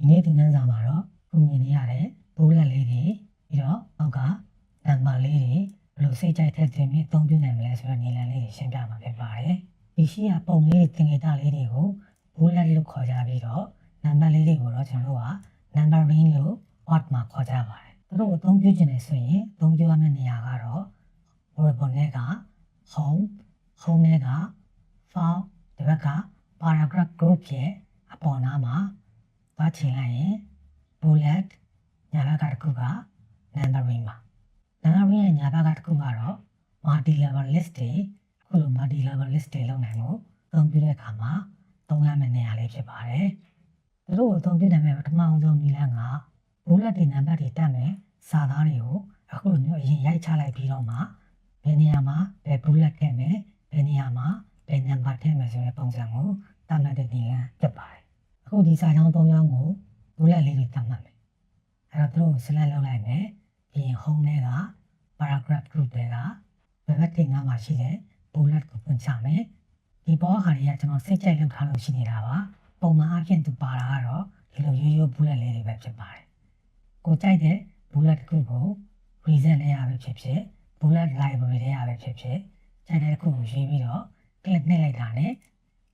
နေ့သင်ခန်းစာမှာတော့ခုမြင်နေရတဲ့ဘိုးလက်လေးတွေပြီးတော့အောက်ကနံပါတ်လေးတွေဘယ်လိုစိတ်ကြိုက်ထည့်သွင်းပြီးအသုံးပြုနိုင်မလဲဆိုတဲ့နည်းလမ်းလေးတွေရှင်းပြမှာဖြစ်ပါတယ်။ဒီရှိရပုံလေးသင်္ကေတလေးတွေကိုဘိုးလက်လို့ခေါ်ကြပြီးတော့နံပါတ်လေးတွေကိုတော့ကျွန်တော်တို့က numbering လို့ word မှာခေါ်ကြပါတယ်။သူတို့အသုံးပြုခြင်းနဲ့ဆိုရင်အသုံးပြုရမယ့်နေရာကတော့ variable နဲ့က home နဲ့က file ဒီဘက်က paragraph group ရဲ့အပေါ်နားမှာသွားချိန်လိုက်ရင် bullet ညာဘက်ကတစ်ခုက numbering ပါ numbering ရဲ့ညာဘက်ကတစ်ခုကတော့ multi level list တွေအခုလို multi level list တွေလုပ်နိုင်မှုအသုံးပြုတဲ့အခါမှာသုံးရမယ့်နေရာလေးဖြစ်ပါတယ်သူတို့ကိုအသုံးပြုနိုင်မယ့်ပထမအောင်ဆုံးနည်းလမ်းက bullet တွေ number တွေတက်မယ်စာသားတွေကိုအခုလိုမျိုးအရင်ရိုက်ချလိုက်ပြီးတော့မှဘယ်နေရာမှာဘယ် bullet ထည့်မယ်ဘယ်နေရာမှာဘယ် number ထည့်မယ်ဆိုတဲ့ပုံစံကိုသတ်မှတ်တဲ့နည်းလမ်းဖြစ်ပါတယ်အခုဒီစာကြောင်း၃ကြောင်းကို bullet လေးတွေသတ်မှတ်မယ်အဲ့တော့သူတို့ကို select လုပ်လိုက်မယ်ပြီးရင် home နဲ့က paragraph group တွေကဘယ်ဘက်တင်ကမှာရှိတဲ့ bullet ကိုဖွင့်ချမယ်ဒီဘောဟာတွေကကျွန်တော်စိတ်ကြိုက်လုပ်ထားလို့ရှိနေတာပါပုံမှန်အဖြစ်သူပါတာကတော့ဒီလိုရိုးရိုး bullet လေးတွေပဲဖြစ်ပါတယ်ကိုကြိုက်တဲ့ bullet တစ်ခုကို reason နဲ့ရပဲဖြစ်ဖြစ် bullet library တွေရပဲဖြစ်ဖြစ်ကြိုက်တဲ့တစ်ခုကိုရေးပြီးတော့ click နှိပ်လိုက်တာနဲ့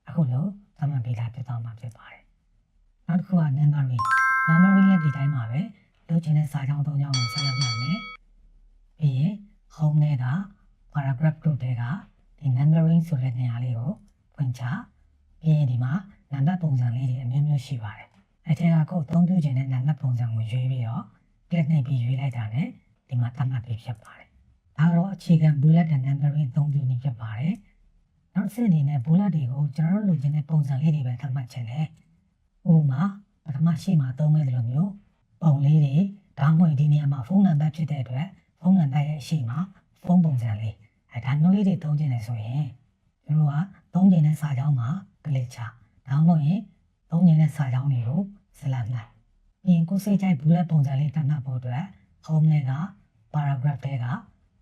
အခုလိုသတ်မှတ်ပေးတာဖြစ်သွားမှာဖြစ်ပါတယ်နောက်တစ်ခုက numbering လည်းဒီတိုင်းပါပဲလုပ်ချင်တဲ့စာကြောင်း၃ကြောင်းကိုဆက်လုပ်နိုင်မယ်ပြီးရင် home နဲ့က paragraph group တွေကဒီ numbering ဆိုတဲ့နေရာလေးကိုဖွင့်ချပြီးရင်ဒီမှာနံပါတ်ပုံစံလေးတွေအမျိုးမျိုးရှိပါတယ်အဲ့ထဲကကိုအသုံးပြုခြင်းတဲ့နံပါတ်ပုံစံကိုရွေးပြီးတော့ click နှိပ်ပြီးရွေးလိုက်တာနဲ့ဒီမှာသတ်မှတ်ပြီးဖြစ်ပါတယ်ဒါတော့အခြေခံ bullet and numbering အသုံးပြုနည်းဖြစ်ပါတယ်နောက်တစ်ဆင့်အနေနဲ့ bullet တွေကိုကျွန်တော်တို့လိုချင်တဲ့ပုံစံလေးတွေပဲသတ်မှတ်ခြင်းလေဥပမာပထမရှိမှာသုံးခဲ့တယ်လို့မျိုးပုံလေးတွေဒါမှမဟုတ်ဒီနေရာမှာဖုန်းနံပါတ်ဖြစ်တဲ့အတွက်ဖုန်းနံပါတ်ရဲ့အရှိမဖုန်းပုံစံလေးဒါမျိုးလေးတွေသုံးခြင်းလေဆိုရင်ကျွန်တော်ကသုံးခြင်းတဲ့စာကြောင်းမှာ click ချဒါမှမဟုတ်ရင်သုံးခြင်းတဲ့စာကြောင်းတွေကို select လိုက်ပြီးရင်ကိုယ်စိတ်ကြိုက် bullet ပုံစံလေးသတ်မှတ်ဖို့အတွက် home နဲ့က paragraph တွေက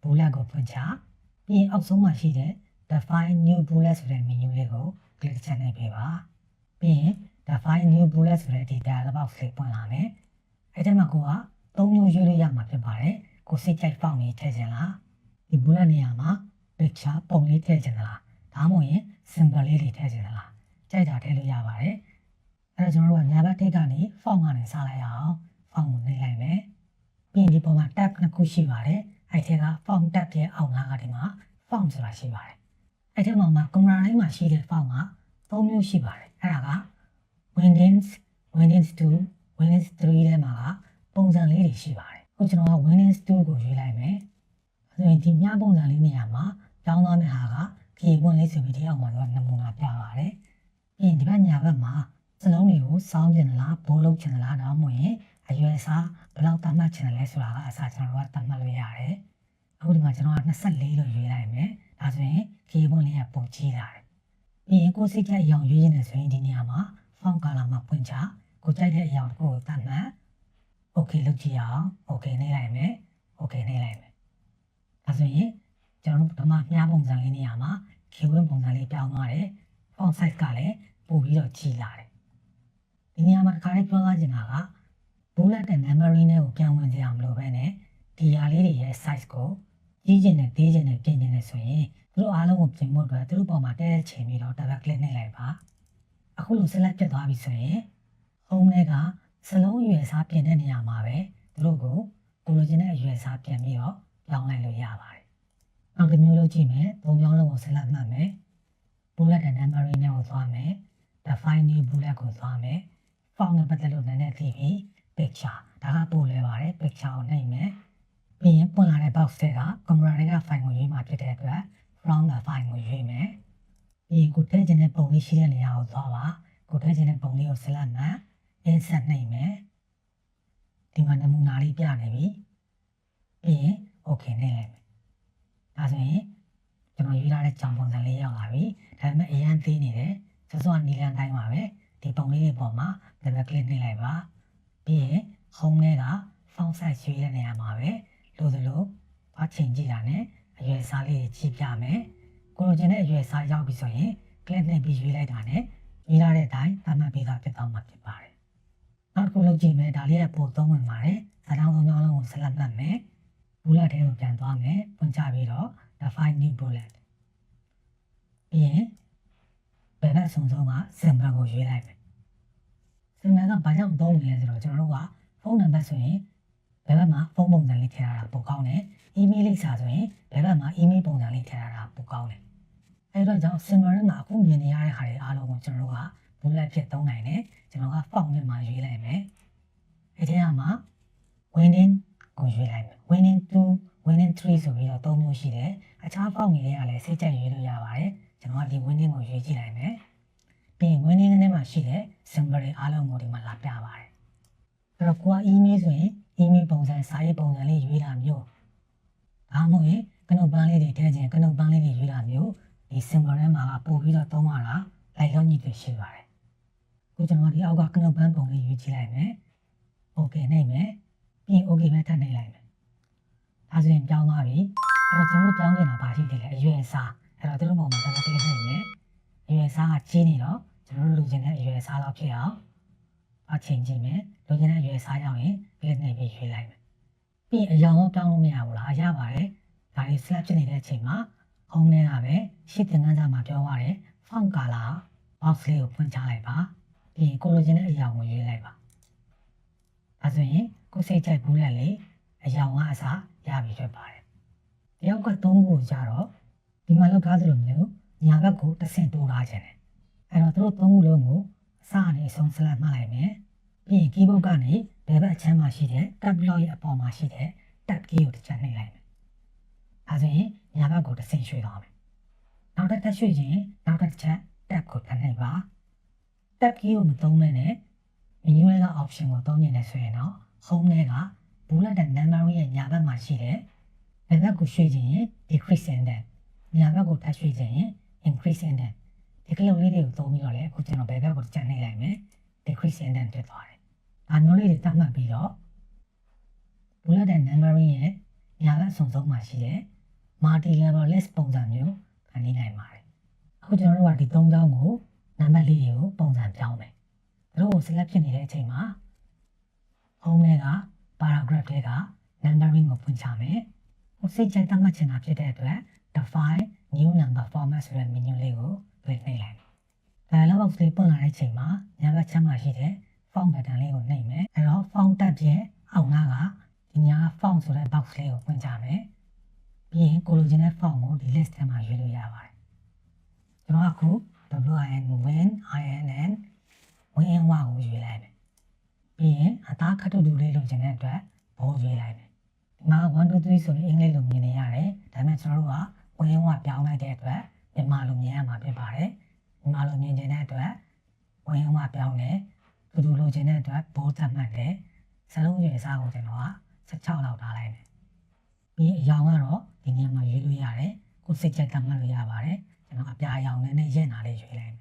bullet ကိုဖွင့်ချပြီးရင်အောက်ဆုံးမှာရှိတဲ့ define new bullet ဆိုတဲ့ menu လေးကို click ချနေပေးပါပြီးရင် define new bullet ဆိုတဲ့ dialog box လေးပွင့်လာမယ်အဲ့ဒီမှာကိုက၃မျိုးရွေးလို့ရမှာဖြစ်ပါတယ်ကိုစိတ်ကြိုက်ပေါက်နေထည့်ခြင်းလားဒီ bullet နေရာမှာ picture ပုံလေးထည့်ခြင်းလားဒါမှမဟုတ်ရင် symbol လေးတွေထည့်ခြင်းလားကြိုက်တာထည့်လို့ရပါတယ်အဲ့တော့ကျွန်တော်တို့ကညာဘက်ထိပ်ကနေ font ကနေစလိုက်အောင် font ကိုနှိပ်လိုက်မယ်ပြီးရင်ဒီပုံမှာ tab နှစ်ခုရှိပါတယ်အဲ့ဒီက font tab ရဲ့အောက်နားကဒီမှာ font ဆိုတာရှိပါတယ်အဲ့ဒီမှာကွန်ပျူတာတိုင်းမှာရှိတဲ့ font က၃မျိုးရှိပါတယ်အဲ့ဒါက Windows 2 Windows 3ထဲမှာကပုံစံလေးတွေရှိပါတယ်အခုကျွန်တော်က Windows 2ကိုရွေးလိုက်မယ်ဆိုရင်ဒီညပုံစံလေးနေရာမှာကြောင်းသွားမယ့်ဟာကခရီးပွင့်လေးဆိုပြီးဒီအောက်မှာတော့နမူနာပြပါတယ်ပြီးရင်ဒီဘက်ညာဘက်မှာစလုံးတွေကိုစောင်းကျင်လားဘိုးလုံးကျင်လားဒါမှမဟုတ်ရင်အရွယ်အစားဘယ်လောက်သတ်မှတ်ချင်လဲဆိုတာကအစားကျွန်တော်တို့ကသတ်မှတ်လို့ရတယ်အခုဒီမှာကျွန်တော်က24လို့ရွေးလိုက်မယ်ဒါဆိုရင်ခရီးပွင့်လေးကပုံကြီးလာတယ်ပြီးရင်ကိုစိတ်ကြိုက်အရောင်ရွေးနေတယ်ဆိုရင်ဒီနေရာမှာ font color မှာဖွင့်ချကိုကြိုက်တဲ့အရောင်ကိုသတ်မှတ် okay လုပ်ကြည့်အောင် okay နှိပ်လိုက်မယ် okay နှိပ်လိုက်မယ်ဒါဆိုရင်ကျွန်တော်တို့ပထမမြားပုံစံလေးနေရာမှာခေဝင်းပုံစံလေးပြောင်းသွားတယ် font size ကလည်းပို့ပြီးတော့ကြီးလာတယ်ဒီနေရာမှာတစ်ခါလေးပြောသွားချင်တာက bullet နဲ့ numbering တွေကိုပြောင်းဝင်ကြအောင်မလို့ပဲနဲ့ဒီဟာလေးတွေရဲ့ size ကိုကြီးကျင်နဲ့သေးကျင်နဲ့ပြင်ကျင်နဲ့ဆိုရင်သူတို့အားလုံးကိုပြင်ဖို့အတွက်သူတို့ပေါ်မှာတဲတဲ့ချိန်ပြီးတော့ double click နှိပ်လိုက်ပါအခုလို select ဖြစ်သွားပြီဆိုရင် home နဲ့ကစလုံးအရွယ်အစားပြင်တဲ့နေရာမှာပဲသူတို့ကိုလိုချင်တဲ့အရွယ်အစားပြင်ပြီးတော့ပြောင်းလိုက်လို့ရပါတယ်နောက်တစ်မျိုးလုပ်ကြည့်မယ်၃ကြောင်းလုံးကို select မှတ်မယ် bullet and numbering နဲ့ကိုသွားမယ် define new bullet ကိုသွားမယ် font နဲ့ပတ်သက်လို့လည်းသိပြီ picture ဒါကပို့လဲပါတယ် picture ကိုနှိပ်မယ်ပြီးရင်ပွင့်လာတဲ့ box တွေကကွန်ပျူတာတွေက file ကိုရွေးမှာဖြစ်တဲ့အတွက် from the file ကိုရွေးမယ်ပြီးရင်ကိုထည့်ခြင်းတဲ့ပုံလေးရှိတဲ့နေရာကိုသွားပါကိုထည့်ခြင်းတဲ့ပုံလေးကို select မှတ် insert နှိပ်မယ်ဒီမှာနမူနာလေးပြနေပြီပြီးရင် okay နှိပ်လိုက်မယ်ဒါဆိုရင်ကျွန်တော်ရွေးထားတဲ့ကြောင်ပုံစံလေးရောက်လာပြီဒါပေမဲ့အရန်သေးနေတယ်စောစောနီလန်တိုင်းပါပဲဒီပုံလေးတွေပေါ်မှာ double click နှိပ်လိုက်ပါပြီးရင် home နဲ့က font size ရွေးတဲ့နေရာမှာပဲလို့သလိုဘာချိန်ကြည့်တာနဲ့အရွယ်အစားလေးတွေကြီးပြမယ်ကိုလိုချင်တဲ့အရွယ်အစားရောက်ပြီဆိုရင် click နှိပ်ပြီးရွေးလိုက်တာနဲ့ရွေးလာတဲ့အတိုင်းသတ်မှတ်ပေးတာဖြစ်သွားမှာဖြစ်ပါတယ် နောက်တစ်ခုလုပ်ကြည့်မယ်ဒါလေးကပို့သုံးဝင်ပါတယ်စာတောင်းသုံးကြောင်းလုံးကိုဆက်လက်မှတ်မယ် bullet ထဲကိုပြန်သွားမယ်ပွင့်ချပြီးတော့ define new bullet ပြီးရင်ဘယ်ဘက်အဆုံးမှာ symbol ကိုရွေးလိုက်မယ် symbol ကဘာကြောင့်သုံးနေလဲဆိုတော့ကျွန်တော်တို့ကဖုန်းနံပါတ်ဆိုရင်ဘယ်ဘက်မှာဖုန်းပုံစံလေးထည့်ထားတာပိုကောင်းတယ် email လိပ်စာဆိုရင်ဘယ်ဘက်မှာ email ပုံစံလေးထည့်ထားတာပိုကောင်းတယ်အဲ့တော့ကြောင့် symbol ထဲမှာအခုမြင်နေရတဲ့ဟာတွေအားလုံးကိုကျွန်တော်တို့က bullet ဖြစ်သုံးနိုင်တယ်ကျွန်တော်က font နဲ့မှာရွေးလိုက်မယ်အဲ့ဒီမှာ winning ကိုရွေးလိုက်မယ် winning 2 winning 3ဆိုပြီးတော့၃မျိုးရှိတယ်အခြား font တွေကလည်းစိတ်ကြိုက်ရွေးလို့ရပါတယ်ကျွန်တော်ကဒီ winning ကိုရွေးကြည့်လိုက်မယ်ပြီးရင် winning ထဲမှာရှိတဲ့ symbol တွေအားလုံးကိုဒီမှာလာပြပါတယ်အဲ့တော့ကိုက email ဆိုရင် email ပုံစံစာရေးပုံစံလေးရွေးတာမျိုးဒါမှမဟုတ်ရင်ကနုတ်ပန်းလေးတွေထည့်ခြင်းကနုတ်ပန်းလေးတွေရွေးတာမျိုးဒီ symbol ထဲမှာပို့ပြီးတော့သုံးရတာလိုက်လုံးကြီးတွေရှိပါတယ်ကိုကျွန်တော်ဒီအောက်ကကနုတ်ပန်းပုံလေးရွေးကြည့်လိုက်မယ် okay နိုင်မယ်ပြီးရင် okay ပဲထပ်နေလိုက်မယ်ဒါဆိုရင်ပြောင်းသွားပြီအဲ့တော့ကျွန်တော်တို့ပြောင်းနေတာဘာရှိသေးလဲအရွယ်အစားအဲ့တော့တို့ပုံမှာတစ်ခါတည်းနိုင်မယ်အရွယ်အစားကကြီးနေတော့ကျွန်တော်တို့လူချင်းတဲ့အရွယ်အစားလောက်ဖြစ်အောင်အချိန်ကြည့်မယ်လူချင်းတဲ့အရွယ်အစားရောက်ရင်ပြည့်နေပြီးရွေးလိုက်မယ်ပြီးရင်အရောင်တော့ပြောင်းလို့မရဘူးလားရပါတယ်ဒါလေး slap ဖြစ်နေတဲ့အချိန်မှာ home ထဲကပဲရှစ်တင်ကန်းစာမှာပြောရတယ် font color box လေးကိုဖွင့်ချလိုက်ပါပြီးရင်ကိုလိုချင်တဲ့အရာကိုရွေးလိုက်ပါအဲဆိုရင်ကိုစိတ်ကြိုက်ဘူးလက်လေးအရာကအစားရပြီဖြစ်ပါတယ်တယောက်က၃ခုကိုကြတော့ဒီမှာလောက်ထားသလိုမျိုးညာဘက်ကိုတစ်ဆင့်တိုးထားခြင်းတယ်အဲ့တော့သူတို့၃ခုလုံးကိုအစအနေအဆုံး select မှတ်လိုက်မယ်ပြီးရင် keyboard ကနေဘယ်ဘက်အချမ်းမှာရှိတဲ့ tab block ရဲ့အပေါ်မှာရှိတဲ့ tab key ကိုတစ်ချက်နှိပ်လိုက်မယ်အဲဆိုရင်ညာဘက်ကိုတစ်ဆင့်ရွှေ့သွားမယ်နောက်တစ်ရွှေ့ခြင်းနောက်တစ်ချက် tab ကိုထပ်နှိပ်ပါ tab key ကိုမသုံးမဲနဲ့ menu ထဲက option ကိုသုံးနေတယ်ဆိုရင်တော့ home ထဲက bullet and numbering ရဲ့ညာဘက်မှာရှိတဲ့ဘယ်ဘက်ကိုရွှေ့ခြင်းရင် decrease indent ညာဘက်ကိုထပ်ရွှေ့ခြင်းရင် increase indent ဒီကလေးလေးတွေကိုသုံးပြီးတော့လည်းအခုကျွန်တော်ဘယ်ဘက်ကိုကြံ့နေလိုက်မယ် decrease indent ဖြစ်သွားတယ်ဒါမျိုးလေးတွေသတ်မှတ်ပြီးတော့ bullet and numbering ရဲ့ညာဘက်စုံဆုံးမှာရှိတဲ့ multi level list ပုံစံမျိုးဖန်တီးနိုင်ပါတယ်အခုကျွန်တော်တို့ကဒီ၃ချောင်းကိုနံပါတ်လေးတွေကိုပုံစံပြောင်းမယ်သူတို့ကို select ဖြစ်နေတဲ့အချိန်မှာ home ထဲက paragraph ထဲက numbering ကိုဖွင့်ချမယ်ဟိုစိတ်ကြိုက်သတ်မှတ်ချင်တာဖြစ်တဲ့အတွက် define new number format ဆိုတဲ့ menu လေးကို click နှိပ်လိုက်မယ်dialog box လေးပွင့်လာတဲ့အချိန်မှာညာဘက်ချမ်းမှာရှိတဲ့ font button လေးကိုနှိပ်မယ်အဲ့တော့ font tab ရဲ့အောက်နားကဒီညာ font ဆိုတဲ့ box လေးကိုဖွင့်ချမယ်ပြီးရင်ကိုလိုချင်တဲ့ font ကိုဒီ list ထဲမှာရွေးလို့ရပါတယ်ကျွန်တော်အခု win INN win 1ကိုရွေးလိုက်မယ်ပြီးရင်အသားခတ်တူတူလေးလိုချင်တဲ့အတွက်ဘိုးရွေးလိုက်မယ်ဒီမှာ1 2 3ဆိုရင်အင်္ဂလိပ်လိုမြင်နေရတယ်ဒါပေမဲ့ကျွန်တော်တို့ကwin 1ပြောင်းလိုက်တဲ့အတွက်မြန်မာလိုမြင်ရမှာဖြစ်ပါတယ်မြန်မာလိုမြင်ချင်တဲ့အတွက်win 1ပြောင်းတယ်တူတူလိုချင်တဲ့အတွက်ဘိုးသတ်မှတ်တယ်စလုံးရွေးစားကိုကျွန်တော်က16လောက်ထားလိုက်မယ်ပြီးအရောင်ကတော့ဒီနေရာမှာရွေးလို့ရတယ်ကိုစိတ်ကြိုက်သတ်မှတ်လို့ရပါတယ်ကျွန်တော်အပြာရောင်နဲ့ရက်နာလေးရွေးလိုက်မယ်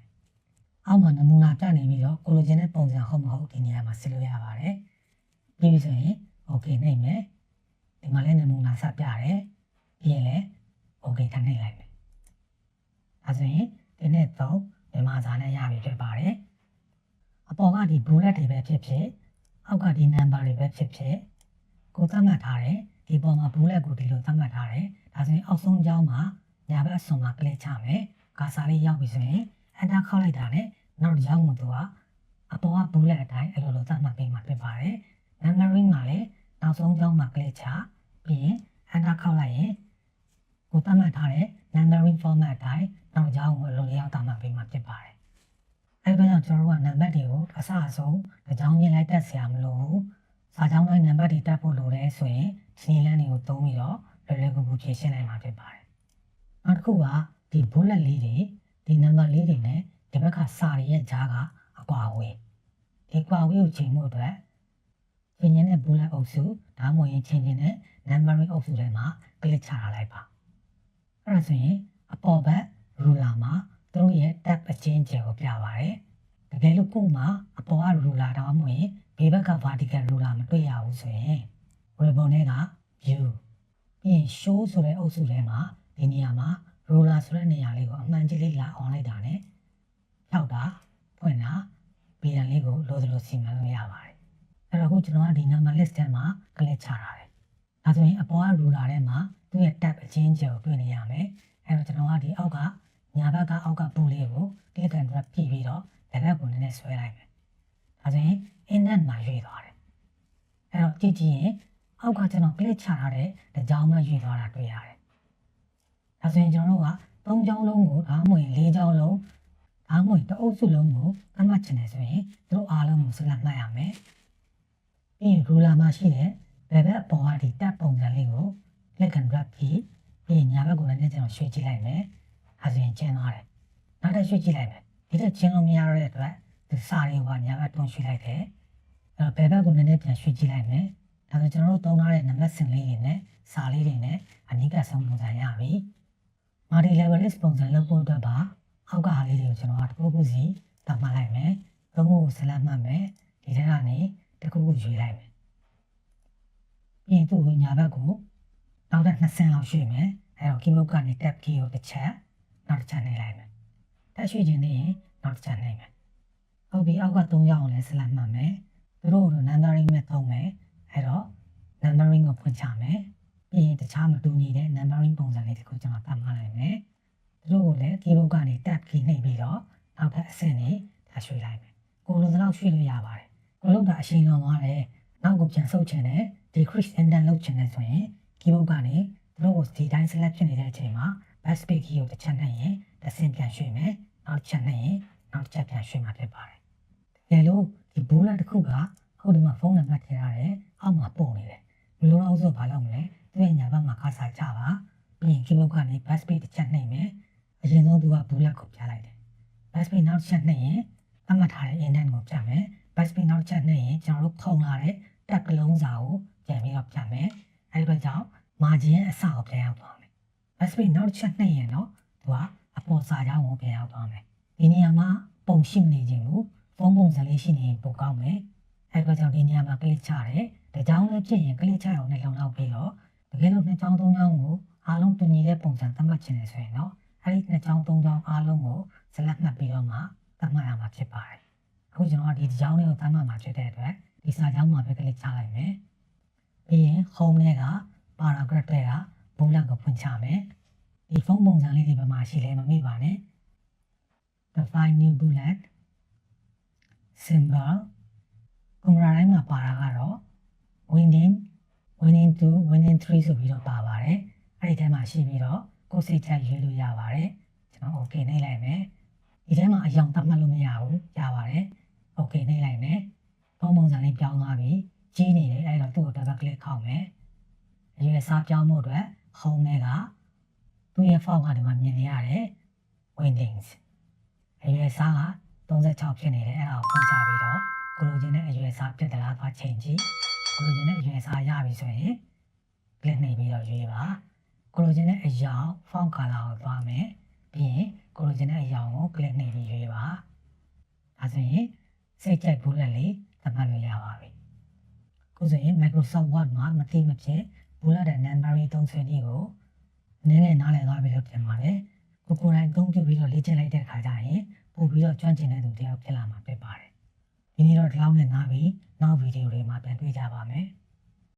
အောက်မှာနမူနာပြနေပြီးတော့ကိုလိုချင်တဲ့ပုံစံဟုတ်မဟုတ်ဒီနေရာမှာစစ်လို့ရပါတယ်ပြီးပြီဆိုရင် okay နှိပ်မယ်ဒီမှာလည်းနမူနာစပြတယ်ပြီးရင်လည်း okay ထပ်နှိပ်လိုက်မယ်အဲဆိုရင်ဒီနေ့တော့မြန်မာစာနဲ့ရပြီဖြစ်ပါတယ်အပေါ်ကဒီ bullet တွေပဲဖြစ်ဖြစ်အောက်ကဒီ number တွေပဲဖြစ်ဖြစ်ကိုသတ်မှတ်ထားတယ်ဒီပေါ်မှာ bullet ကိုဒီလိုသတ်မှတ်ထားတယ်ဒါဆိုရင်အောက်ဆုံးကြောင်းမှာညာဘက်အစွန်မှာ click ချမယ်ကာစာလေးရောက်ပြီဆိုရင် enter ခောက်လိုက်တာနဲ့နောက်တစ်ကြောင်းကိုသူကအပေါ်က bullet အတိုင်းအဲ့လိုလိုသတ်မှတ်ပေးမှာဖြစ်ပါတယ် numbering မှာလည်းနောက်ဆုံးကြောင်းမှာ click ချပြီးရင် enter ခောက်လိုက်ရင်ကိုသတ်မှတ်ထားတဲ့ numbering format အတိုင်းနောက်ကြောင်းကိုလိုလျောက်သတ်မှတ်ပေးမှာဖြစ်ပါတယ်အဲ့ဒါကြောင့်ကျွန်တော်တို့ကနံပါတ်တွေကိုအစအဆုံးတစ်ကြောင်းချင်းလိုက်တက်ဆရာမလိုဘူးစာကြောင်းတိုင်းနံပါတ်တွေတက်ဖို့လိုတယ်ဆိုရင်ဒီနည်းလမ်းတွေကိုသုံးပြီးတော့လွယ်လွယ်ကူကူဖြည့်ရှင်းနိုင်မှာဖြစ်ပါတယ်နောက်တစ်ခုကဒီ bullet လေးတွေဒီနံပါတ်လေးတွေနဲ့ဒီဘက်ကစာတွေရဲ့ကြားကအကွာအဝေးဒီကွာအဝေးကိုချိန်မှုအတွက်ချိန်ချင်းတဲ့ bullet အုပ်စုဒါမှမဟုတ်ရင်ချိန်ချင်းတဲ့ numbering အုပ်စုထဲမှာ click ချထားလိုက်ပါအဲ့ဒါဆိုရင်အပေါ်ဘက် ruler မှာသူတို့ရဲ့ tab အချင်းကျယ်ကိုပြပါတယ်တကယ်လို့ကို့မှာအပေါ်က ruler တောင်မှမဟုတ်ရင်ဘေးဘက်က vertical ruler မတွေ့ရဘူးဆိုရင် ribbon ထဲက view ပြီးရင် show ဆိုတဲ့အုပ်စုထဲမှာဒီနေရာမှာ ruler ဆိုတဲ့နေရာလေးကိုအမှန်ကြီးလေးလာအောင်လိုက်တာနဲ့ဖြောက်တာဖွင့်တာဗီဒီယိုလေးကိုလိုသလိုစီမံလို့ရပါတယ် ကျွန်တော်ကဒီ number list ထဲမှာ click ချထားတယ်ဒါဆိုရင်အပေါ်က ruler ထဲမှာသူ့ရဲ့ tab အချင်းချင်းကိုတွေ့နေရမယ်အဲ့တော့ကျွန်တော်ကဒီအောက်ကညာဘက်ကအောက်ကပုံလေးကို click and drag ပြပြီးတော့လက်ဘက်ကိုနည်းနည်းဆွဲလိုက်မယ်ဒါဆိုရင် indent မှာရွေ့သွားတယ်အဲ့တော့ကြည့်ရင်အောက်ကကျွန်တော် click ချထားတဲ့တစ်ကြောင်းမှရွေ့သွားတာတွေ့ရတယ်ဒါဆိုရင်ကျွန်တော်တို့က3ကြောင်းလုံးကိုဒါမှမဟုတ်4ကြောင်းလုံးဒါမှမဟုတ်တအုပ်စုလုံးကိုသတ်မှတ်ချင်တယ်ဆိုရင်တို့အားလုံးကို select မှတ်ရမယ်ပြီးရင် ruler မှာရှိတဲ့ဘယ်ဘက်အပေါ်ကဒီ tab ပုံစံလေးကို click and drag ပြီးရင်ညာဘက်ကိုလည်းကျွန်တော်ရွှေ့ကြည့်လိုက်မယ်ဒါဆိုရင်ကျင်းသွားတယ်နောက်တစ်ရွှေ့ကြည့်လိုက်မယ်ဒီတက်ကျင်းလို့မရတဲ့အတွက်ဒီစာလေးကညာဘက်တွန်းရွှေ့လိုက်တယ်အဲ့တော့ဘယ်ဘက်ကိုလည်းပြန်ရွှေ့ကြည့်လိုက်မယ်ဒါဆိုကျွန်တော်တို့သုံးထားတဲ့နံပါတ်စင်လေးတွေနဲ့စာလေးတွေနဲ့အနိကဆုံးပုံစံရပြီ multi level list ပုံစံလုပ်ဖို့အတွက်ပါအောက်ကဟာလေးတွေကိုကျွန်တော်ကတစ်ခုခုစီသတ်မှတ်လိုက်မယ်သုံးခုကို select မှတ်မယ်ဒီထဲကနေတစ်ခုခုရွေးလိုက်မယ်ပြီးရင်သူ့ကိုညာဘက်ကိုနောက်ထပ်2ဆင့်လောက်ရွှေ့မယ်အဲ့တော့ keyboard ကနေ tab key ကိုတစ်ချက်နောက်တစ်ချက်နှိပ်လိုက်မယ်တက်ရွှေ့ခြင်းနဲ့နောက်တစ်ချက်နှိပ်မယ်ဟုတ်ပြီအောက်က3ရောက်အောင်လဲ select မှတ်မယ်သူတို့ကို numbering နဲ့သုံးမယ်အဲ့တော့ numbering ကိုဖွင့်ချမယ်ပြီးရင်တခြားမတူညီတဲ့ numbering ပုံစံလေးတစ်ခုကျွန်တော်သတ်မှတ်လိုက်မယ်သူတို့ကိုလည်း keyboard ကနေ tab key နှိပ်ပြီးတော့နောက်ထပ်အဆင့်နဲ့ထားရွှေ့လိုက်မယ်ကိုလိုစလောက်ရွှေ့လို့ရပါတယ်ကိုလုံးကအရှိန်လွန်သွားတယ်နောက်ကိုပြန်ဆုပ်ချင်တယ် decrease indent လုပ်ချင်တယ်ဆိုရင် keyboard ကနေသူတို့ကိုဒီတိုင်း select ဖြစ်နေတဲ့အချိန်မှာ backspace key ကိုတစ်ချက်နှိပ်ရင်တစ်ဆင့်ပြန်ရွှေ့မယ်နောက်တစ်ချက်နှိပ်ရင်နောက်တစ်ချက်ပြန်ရွှေ့မှာဖြစ်ပါတယ်တကယ်လို့ဒီ bullet တစ်ခုကဟုတ်ဒီမှာဖုန်းနံပါတ်ထည့်ရတယ်အောက်မှာပုံနေတယ်ဘယ်လိုလုပ်ဆိုဘာလုပ်မလဲသူ့ရဲ့ညာဘက်မှာခါစားချပါပြီးရင် keyboard ကနေ backspace တစ်ချက်နှိပ်မယ်အရင်ဆုံးသူက bullet ကိုပြလိုက်တယ် backspace နောက်တစ်ချက်နှိပ်ရင်သတ်မှတ်ထားတဲ့ indent ကိုပြမယ် backspace နောက်တစ်ချက်နှိပ်ရင်ကျွန်တော်တို့ခုံလာတဲ့ tab ကလုံးစာကိုပြန်ပြီးတော့ပြမယ်အဲဒီဘက်ကြောင့် margin ရဲ့အစကိုပြန်ရောက်သွားမယ် backspace နောက်တစ်ချက်နှိပ်ရင်တော့သူကအပေါ်စာကြောင်းကိုပြန်ရောက်သွားမယ်ဒီနေရာမှာပုံရှိနေခြင်းကိုဖုန်းပုံစံလေးရှိနေရင်ပိုကောင်းမယ်အဲဒီဘက်ကြောင့်ဒီနေရာမှာ click ချတယ်ဒီကြောင်းလေးဖြစ်ရင် click ချအောင်နဲ့လုံလောက်ပြီးတော့တကယ်လို့2ကြောင်း3ကြောင်းကိုအားလုံးတူညီတဲ့ပုံစံသတ်မှတ်ခြင်းလေဆိုရင်တော့အဲဒီ2ကြောင်း3ကြောင်းအားလုံးကို select မှတ်ပြီးတော့မှသတ်မှတ်ရမှာဖြစ်ပါတယ်အခုကျွန်တော်ဒီကြောင်းလေးကိုသတ်မှတ်မှာဖြစ်တဲ့အတွက်ဒီစာကြောင်းမှာပဲ click ချလိုက်မယ်ပြီးရင် home လေးက paragraph တွေက bullet ကိုဖွင့်ချမယ်ဒီဖုန်းပုံစံလေးဒီဘက်မှာရှိလဲမမေ့ပါနဲ့ define new bullet symbol ကွန်ပျူတာတိုင်းမှာပါတာကတော့ winning 2 winning 3ဆိုပြီးတော့ပါပါတယ်အဲ့ဒီထဲမှာရှိပြီးတော့ကိုယ်စိတ်ချရွေးလို့ရပါတယ်ကျွန်တော် okay နှိပ်လိုက်မယ်ဒီထဲမှာအယောင်သတ်မှတ်လို့မရဘူးရပါတယ် okay နှိပ်လိုက်မယ်ဖုန်းပုံစံလေးပြောင်းသွားပြီကြီးနေတယ်အဲ့တော့သူ့ကို double click ခောက်မယ်အရွယ်စားပြောင်းဖို့အတွက် home နဲ့ကသူ့ရဲ့ font ကဒီမှာမြင်နေရတယ် Windings အရွယ်စားက36ဖြစ်နေတယ်အဲ့ဒါကိုဖွင့်ချပြီးတော့ကိုလိုချင်တဲ့အရွယ်စားပြတ်သလားသွားချိန်ကြည့်ကိုလိုချင်တဲ့အရွယ်စားရပြီဆိုရင် click နှိပ်ပြီးတော့ရွေးပါကိုလိုချင်တဲ့အရောင် font color ကိုသွားမယ်ပြီးရင်ကိုလိုချင်တဲ့အရောင်ကို click နှိပ်ပြီးရွေးပါဒါဆိုရင်စိတ်ကြိုက် bullet လေးသတ်မှတ်လို့ရပါပြီခုဆိုရင် Microsoft Word မှာမသိမဖြစ် bullet နဲ့ numbering သုံးဆွဲနည်းကိုနည်းနည်းနားလည်သွားပြီလို့ပြန်ပါတယ်ကိုယ်တိုင်သုံးပြုပြီးတော့လေ့ကျင့်လိုက်တဲ့အခါကျရင်ပို့ပြီးတော့ကျွမ်းကျင်တဲ့သူတယောက်ဖြစ်လာမှာဖြစ်ပါတယ်ဒီနေ့တော့ဒီလောက်နဲ့နားပြီးနောက်ဗီဒီယိုတွေမှာပြန်တွေ့ကြပါမယ်